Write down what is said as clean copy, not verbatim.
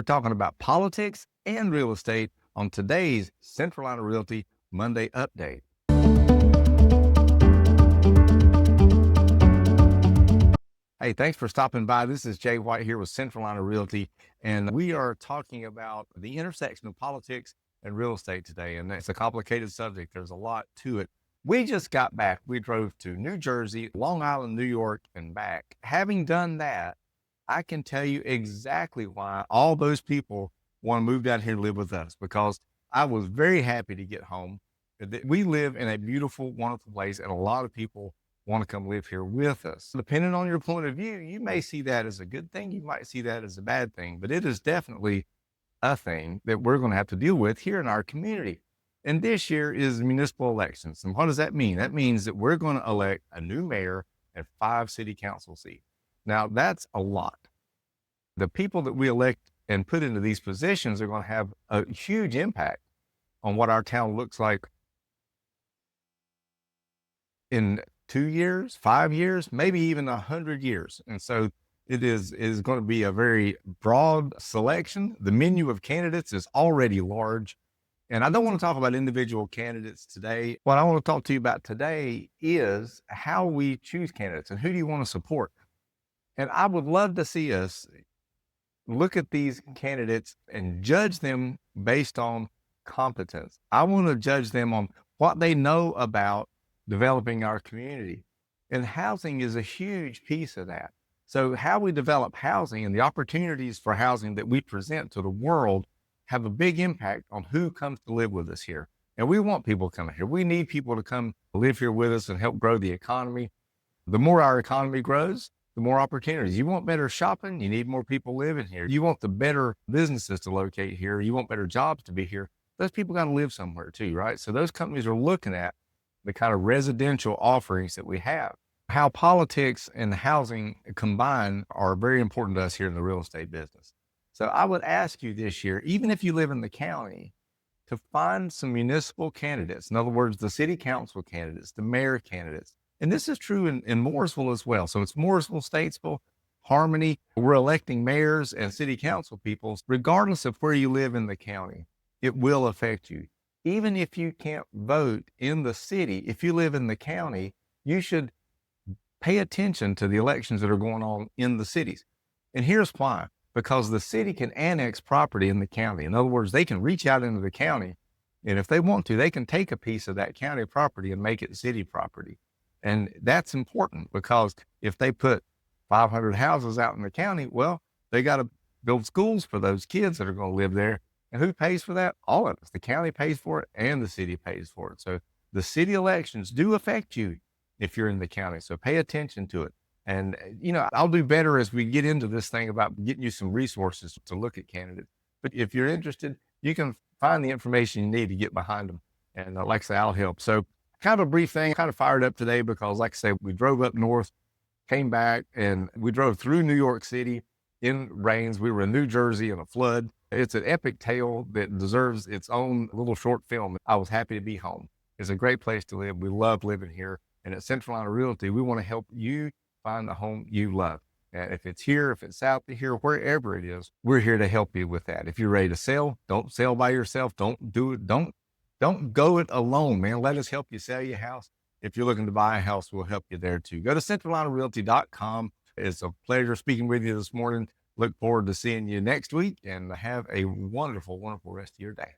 We're talking about politics and real estate on today's Central Line of Realty Monday Update. Hey, thanks for stopping by. This is Jay White here with Central Line of Realty, and we are talking about the intersection of politics and real estate today. And it's a complicated subject. There's a lot to it. We just got back. We drove to New Jersey, Long Island, New York, and back. Having done that, I can tell you exactly why all those people want to move down here and live with us, because I was very happy to get home. We live in a beautiful, wonderful place, and a lot of people want to come live here with us. Depending on your point of view, you may see that as a good thing. You might see that as a bad thing, but it is definitely a thing that we're going to have to deal with here in our community. And this year is municipal elections. And what does that mean? That means that we're going to elect a new mayor and 5 city council seats. Now, that's a lot. The people that we elect and put into these positions are going to have a huge impact on what our town looks like in 2 years, 5 years, maybe even 100 years. And so it is going to be a very broad selection. The menu of candidates is already large. And I don't want to talk about individual candidates today. What I want to talk to you about today is how we choose candidates and who do you want to support. And I would love to see us look at these candidates and judge them based on competence. I want to judge them on what they know about developing our community. And housing is a huge piece of that. So how we develop housing and the opportunities for housing that we present to the world have a big impact on who comes to live with us here. And we want people coming here. We need people to come live here with us and help grow the economy. The more our economy grows, the more opportunities. You want better shopping, you need more people living here. You want the better businesses to locate here. You want better jobs to be here. Those people got to live somewhere too, right? So those companies are looking at the kind of residential offerings that we have. How politics and housing combined are very important to us here in the real estate business. So I would ask you this year, even if you live in the county, to find some municipal candidates. In other words, the city council candidates, the mayor candidates. And this is true in Mooresville as well. So it's Mooresville, Statesville, Harmony. We're electing mayors and city council people, regardless of where you live in the county. It will affect you. Even if you can't vote in the city, if you live in the county, you should pay attention to the elections that are going on in the cities. And here's why. Because the city can annex property in the county. In other words, they can reach out into the county, and if they want to, they can take a piece of that county property and make it city property. And that's important, because if they put 500 houses out in the county, well, they got to build schools for those kids that are going to live there. And who pays for that? All of us. The county pays for it and the city pays for it. So the city elections do affect you if you're in the county. So pay attention to it. And, I'll do better as we get into this thing about getting you some resources to look at candidates. But if you're interested, you can find the information you need to get behind them. And like I say, I'll help. So kind of a brief thing, kind of fired up today because, like I say, we drove up north, came back, and we drove through New York City in rains. We were in New Jersey in a flood. It's an epic tale that deserves its own little short film. I was happy to be home. It's a great place to live. We love living here. And at Central Line of Realty, we want to help you find the home you love. And if it's here, if it's south of here, wherever it is, we're here to help you with that. If you're ready to sell, don't sell by yourself. Don't do it. Don't go it alone, man. Let us help you sell your house. If you're looking to buy a house, we'll help you there too. Go to centrallineofrealty.com. It's a pleasure speaking with you this morning. Look forward to seeing you next week, and have a wonderful, wonderful rest of your day.